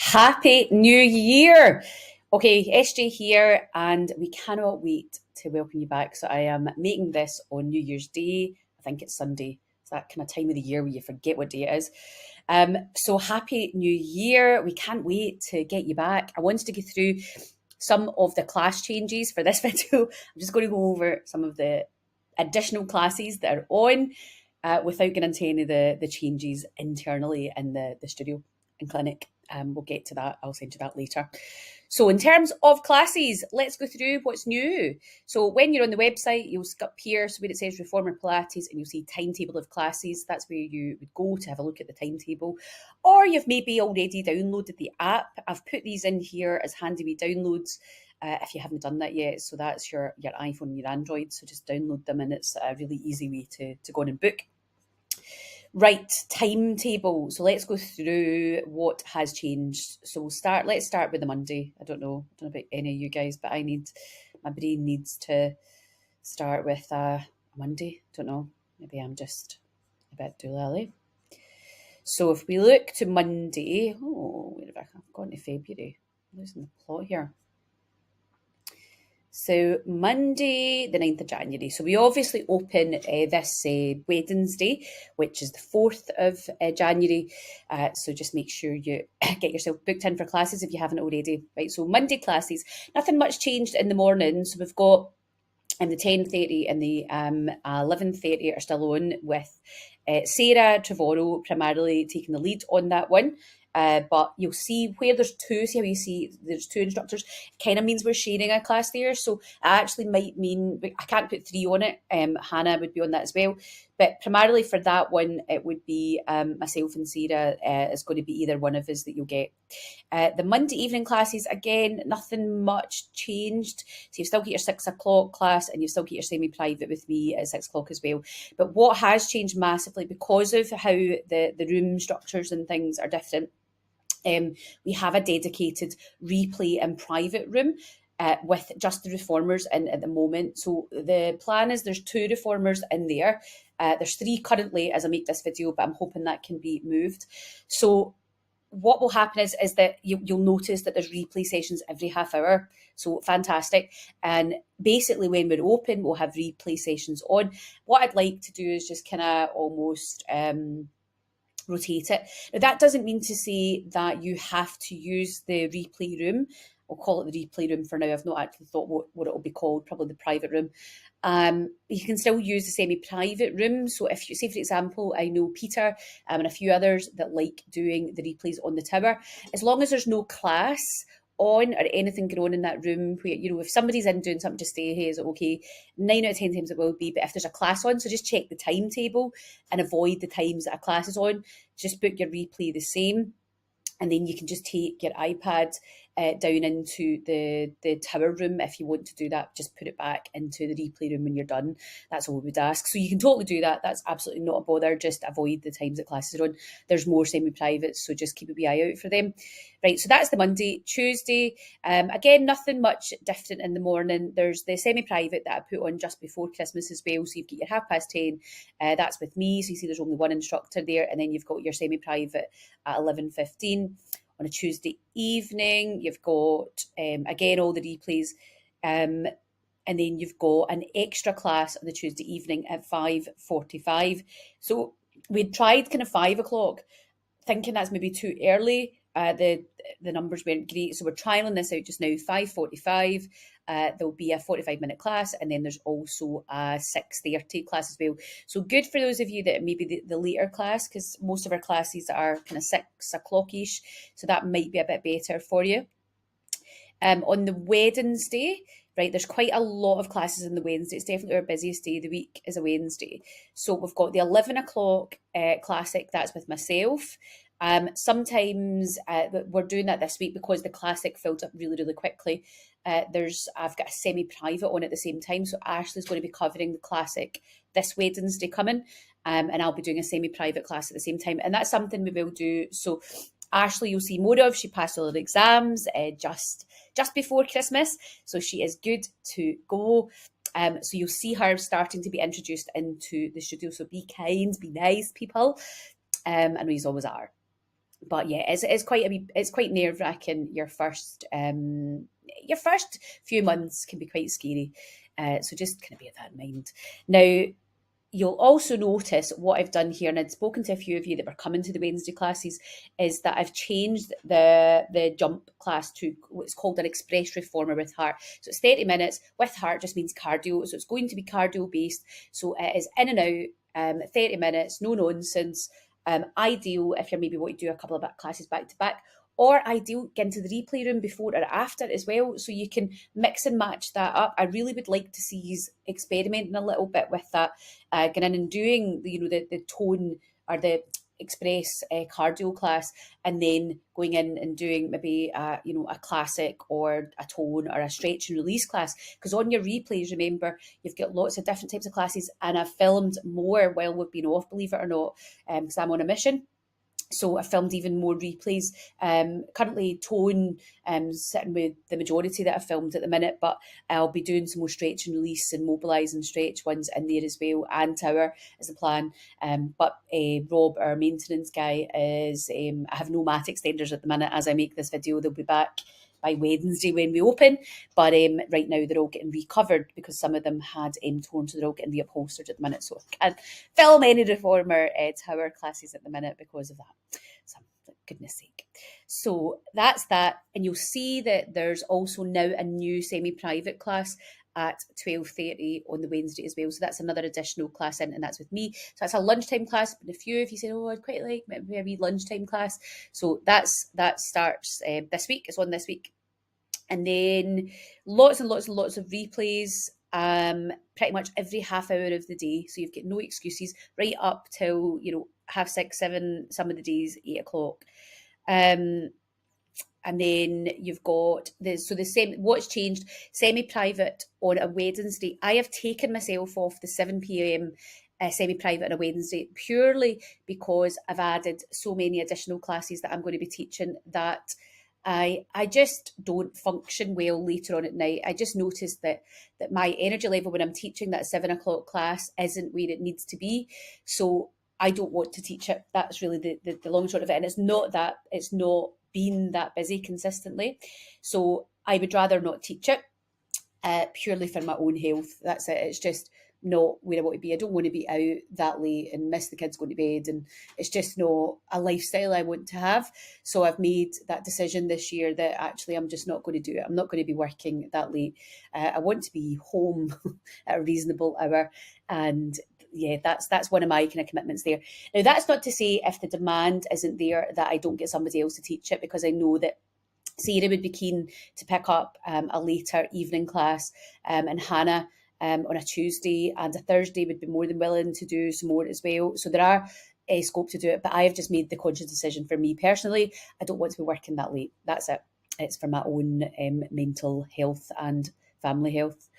Happy New Year! Okay, SJ here, and we cannot wait to welcome you back. So, I am making this on New Year's Day. I think it's Sunday. It's that kind of time of the year where you forget what day it is. So, Happy New Year! We can't wait to get you back. I wanted to go through some of the class changes for this video. I'm just going to go over some of the additional classes that are on without getting into any of the changes internally in the studio and clinic. We'll get to that. I'll send you that later. So in terms of classes, let's go through what's new. So when you're on the website, you'll skip here, so where it says Reformer Pilates, and you'll see timetable of classes. That's where you would go to have a look at the timetable. Or you've maybe already downloaded the app. I've put these in here as handy wee downloads if you haven't done that yet. So that's your iPhone and your Android. So just download them, and it's a really easy way to go on and book. Right, timetable. So let's go through what has changed. So let's start with the Monday. I don't know about any of you guys, but my brain needs to start with a Monday. Don't know. Maybe I'm just a bit doolally. So if we look to Monday, where have I gone to February? I'm losing the plot here. So Monday, the 9th of January. So we obviously open this Wednesday, which is the 4th of January. So just make sure you get yourself booked in for classes if you haven't already. Right, so Monday classes, nothing much changed in the morning. So we've got the 10:30 and the 11:30 are still on with Sarah Trevorrow primarily taking the lead on that one. But you'll see where there's two, see how you see there's two instructors, kind of means we're sharing a class there. So it actually might mean, I can't put three on it, Hannah would be on that as well. But primarily for that one, it would be myself and Sarah. It's going to be either one of us that you'll get. The Monday evening classes, again, nothing much changed. So you still get your 6 o'clock class and you still get your semi-private with me at 6 o'clock as well. But what has changed massively because of how the room structures and things are different, we have a dedicated replay and private room with just the reformers in at the moment. So the plan is there's 2 reformers in there. There's 3 currently as I make this video, but I'm hoping that can be moved. So what will happen is that you'll notice that there's replay sessions every half hour. So fantastic. And basically when we're open, we'll have replay sessions on. What I'd like to do is just kind of almost rotate it. Now, that doesn't mean to say that you have to use the replay room. I'll call it the replay room for now. I've not actually thought what it will be called, probably the private room. You can still use the semi-private room. So if you say, for example, I know Peter and a few others that like doing the replays on the tower, as long as there's no class on or anything going on in that room where, if somebody's in doing something to stay, hey, is it okay? 9 out of 10 times it will be, but if there's a class on, so just check the timetable and avoid the times that a class is on. Just book your replay the same. And then you can just take your iPad down into the tower room if you want to do that. Just put it back into the replay room when you're done. That's all we would ask. So you can totally do that. That's absolutely not a bother. Just avoid the times that classes are on. There's more semi-private, so just keep a wee eye out for them. Right, so that's the Monday. Tuesday, again, nothing much different in the morning. There's the semi-private that I put on just before Christmas as well. So you've got your 10:30. That's with me. So you see there's only one instructor there. And then you've got your semi-private at 11:15. On a Tuesday evening, you've got, again, all the replays. And then you've got an extra class on the Tuesday evening at 5:45. So we tried kind of 5 o'clock, thinking that's maybe too early. The numbers weren't great. So we're trialing this out just now, 5:45. There'll be a 45-minute class, and then there's also a 6:30 class as well. So good for those of you that maybe the later class, because most of our classes are kind of 6 o'clock-ish. So that might be a bit better for you. On the Wednesday, right, there's quite a lot of classes on the Wednesday. It's definitely our busiest day of the week is a Wednesday. So we've got the 11 o'clock classic, that's with myself. Sometimes we're doing that this week because the classic filled up really, really quickly. I've got a semi-private on at the same time. So Ashley's going to be covering the classic this Wednesday coming. And I'll be doing a semi-private class at the same time. And that's something we will do. So Ashley, you'll see more of. She passed all her exams just before Christmas. So she is good to go. So you'll see her starting to be introduced into the studio. So be kind, be nice, people. And we always are. But yeah, it's quite nerve wracking. Your first few months can be quite scary, so just kind of bear that in mind. Now, you'll also notice what I've done here, and I'd spoken to a few of you that were coming to the Wednesday classes, is that I've changed the jump class to what's called an express reformer with heart. So it's 30 minutes with heart, just means cardio. So it's going to be cardio based. So it is in and out, 30 minutes, no nonsense. Ideal if you're maybe wanting to do a couple of classes back to back, or ideal get into the replay room before or after as well, so you can mix and match that up. I really would like to see you experimenting a little bit with that, going in and doing the tone or the express cardio class, and then going in and doing maybe a classic or a tone or a stretch and release class. Because on your replays, remember, you've got lots of different types of classes, and I've filmed more while we've been off, believe it or not, because I'm on a mission. So I filmed even more replays. Currently tone sitting with the majority that I filmed at the minute, but I'll be doing some more stretch and release and mobilise and stretch ones in there as well, and tower is the plan. But Rob, our maintenance guy, is I have no mat extenders at the minute as I make this video. They'll be back by Wednesday when we open, but right now they're all getting recovered because some of them had torn, so they're all getting reupholstered at the minute, so I can't film any reformer tower classes at the minute because of that. So, for goodness sake. So that's that, and you'll see that there's also now a new semi-private class at 12:30 on the Wednesday as well. So that's another additional class in, and that's with me. So that's a lunchtime class. But a few of you said, oh, I'd quite like maybe a wee lunchtime class. So that starts this week. It's on this week. And then lots and lots and lots of replays, pretty much every half hour of the day. So you've got no excuses right up till, 6:30, 7, some of the days, 8 o'clock. And then you've got what's changed, semi-private on a Wednesday. I have taken myself off the 7 p.m. Semi-private on a Wednesday purely because I've added so many additional classes that I'm going to be teaching that I just don't function well later on at night. I just noticed that my energy level when I'm teaching that 7 o'clock class isn't where it needs to be. So I don't want to teach it. That's really the long short of it. And it's not been that busy consistently. So I would rather not teach it purely for my own health. That's it. It's just not where I want to be. I don't want to be out that late and miss the kids going to bed, and it's just not a lifestyle I want to have. So I've made that decision this year that actually I'm just not going to do it. I'm not going to be working that late. I want to be home at a reasonable hour, and yeah, that's one of my kind of commitments there. Now, that's not to say if the demand isn't there that I don't get somebody else to teach it, because I know that Sarah would be keen to pick up a later evening class, and Hannah on a Tuesday and a Thursday would be more than willing to do some more as well. So there are scope to do it, but I have just made the conscious decision for me personally, I don't want to be working that late. That's it. It's for my own mental health and family health.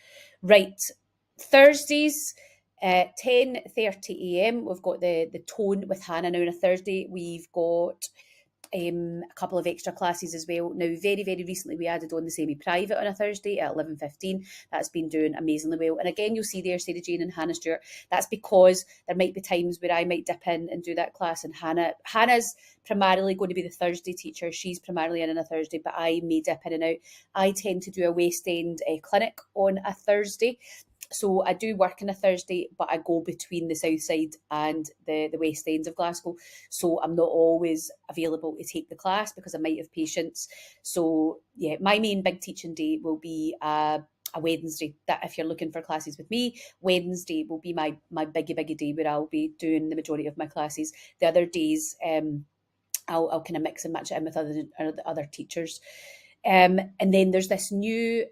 Right, Thursdays, 10:30 a.m. We've got the tone with Hannah now on a Thursday. We've got a couple of extra classes as well. Now, very, very recently, we added on the semi-private on a Thursday at 11:15. That's been doing amazingly well. And again, you'll see there Sarah Jane and Hannah Stewart. That's because there might be times where I might dip in and do that class, and Hannah's primarily going to be the Thursday teacher. She's primarily in on a Thursday, but I may dip in and out. I tend to do a West End clinic on a Thursday. So I do work on a Thursday, but I go between the south side and the west end of Glasgow. So I'm not always available to take the class because I might have patients. So yeah, my main big teaching day will be a Wednesday. That if you're looking for classes with me, Wednesday will be my biggie day where I'll be doing the majority of my classes. The other days, I'll kind of mix and match it in with other teachers. And then there's this new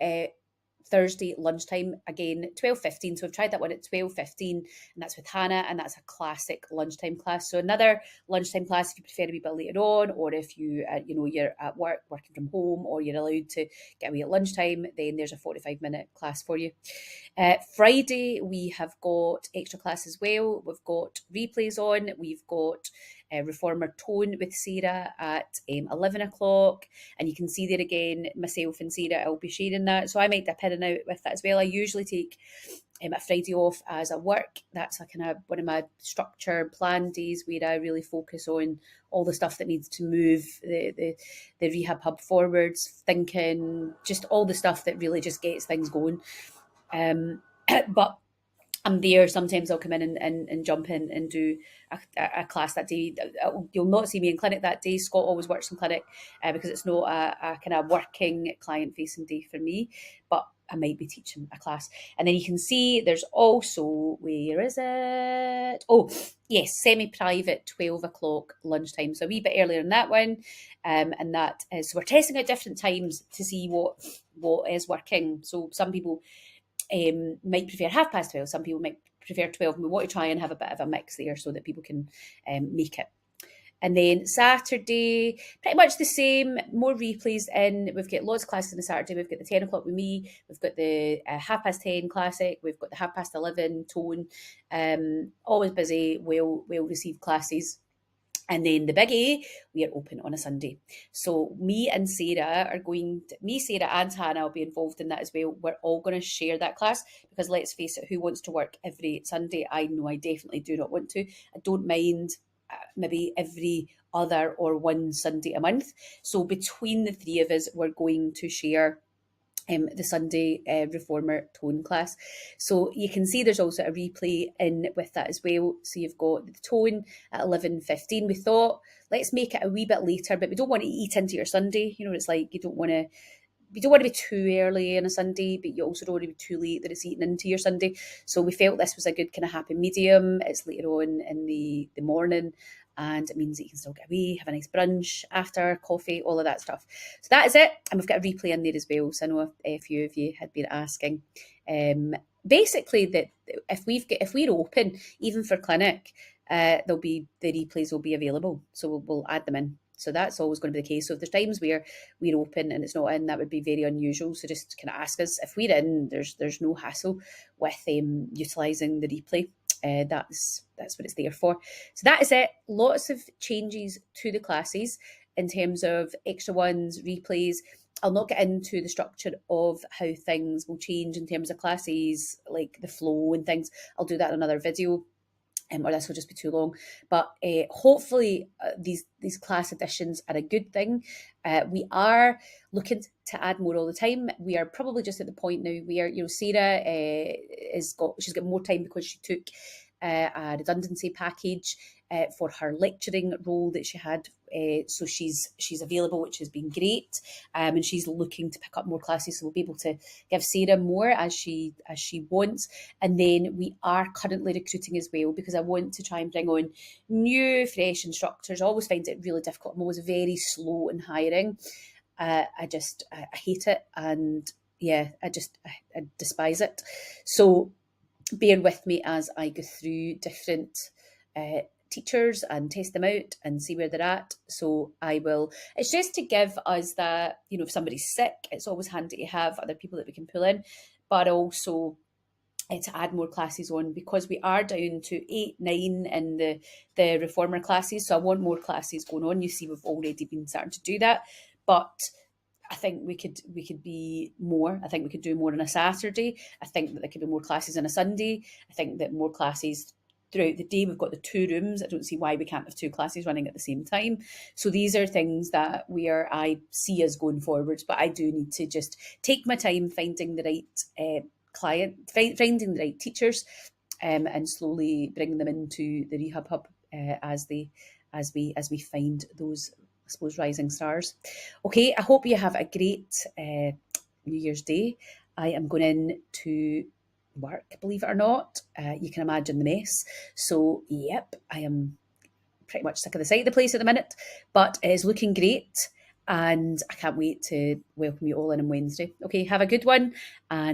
Thursday lunchtime, again 12:15. So I've tried that one at 12:15, and that's with Hannah, and that's a classic lunchtime class. So another lunchtime class if you prefer to be a bit later on, or if you you're at work working from home, or you're allowed to get away at lunchtime, then there's a 45-minute class for you. Friday we have got extra class as well. We've got replays on. We've got Reformer Tone with Sarah at 11 o'clock, and you can see there again myself and Sarah, I'll be sharing that, so I might dip in and out with that as well. I usually take a Friday off as a work. That's a kind of one of my structure plan days where I really focus on all the stuff that needs to move the rehab hub forwards, thinking, just all the stuff that really just gets things going. But I'm there. Sometimes I'll come in and jump in and do a class that day. You'll not see me in clinic that day. Scott always works in clinic because it's not a kind of working client-facing day for me, but I might be teaching a class. And then you can see there's also, where is it? Oh, yes, semi-private, 12 o'clock lunchtime. So a wee bit earlier in that one. And that is, so we're testing out different times to see what is working. So some people might prefer 12:30. Some people might prefer 12. And we want to try and have a bit of a mix there so that people can make it. And then Saturday, pretty much the same, more replays in. We've got lots of classes on the Saturday. We've got the 10 o'clock with me. We've got the 10:30 classic. We've got the 11:30 tone. Always busy, well received classes. And then the big A, we are open on a Sunday. So me, Sarah, and Hannah will be involved in that as well. We're all going to share that class because let's face it, who wants to work every Sunday? I know I definitely do not want to. I don't mind maybe every other or one Sunday a month. So between the three of us, we're going to share the Sunday Reformer tone class. So you can see there's also a replay in with that as well. So you've got the tone at 11:15. We thought, let's make it a wee bit later, but we don't want to eat into your Sunday. You know, it's like you don't want to be too early on a Sunday, but you also don't want to be too late that it's eating into your Sunday. So we felt this was a good kind of happy medium. It's later on in the morning, and it means that you can still get away, have a nice brunch after, coffee, all of that stuff. So that is it. And we've got a replay in there as well. So I know a few of you had been asking. Basically, that if we're open, even for clinic, the replays will be available. So we'll add them in. So that's always going to be the case. So if there's times where we're open and it's not in, that would be very unusual. So just kind of ask us. If we're in, there's no hassle with utilising the replay. That's what it's there for. So that is it. Lots of changes to the classes in terms of extra ones, replays. I'll not get into the structure of how things will change in terms of classes, like the flow and things. I'll do that in another video. Or this will just be too long. But hopefully these class additions are a good thing. We are looking to add more all the time. We are probably just at the point now where, Sarah she's got more time because she took a redundancy package for her lecturing role that she had. So she's available, which has been great. And she's looking to pick up more classes, so we'll be able to give Sarah more as she wants. And then we are currently recruiting as well, because I want to try and bring on new, fresh instructors. I always find it really difficult. I'm always very slow in hiring. I hate it, and yeah, I despise it. So bear with me as I go through different teachers and test them out and see where they're at. So it's just to give us that, if somebody's sick, it's always handy to have other people that we can pull in, but also to add more classes on, because we are down to 8, 9 in the reformer classes. So I want more classes going on. You see, we've already been starting to do that, but I think we could be more. I think we could do more on a Saturday. I think that there could be more classes on a Sunday. I think that more classes throughout the day. We've got the 2 rooms. I don't see why we can't have 2 classes running at the same time. So these are things that I see us going forwards, but I do need to just take my time finding the right client, finding the right teachers, and slowly bring them into the rehab hub as we find those, I suppose, rising stars. Okay, I hope you have a great New Year's Day. I am going in to work, believe it or not. You can imagine the mess. So, yep, I am pretty much sick of the sight of the place at the minute, but it is looking great, and I can't wait to welcome you all in on Wednesday. Okay, have a good one, and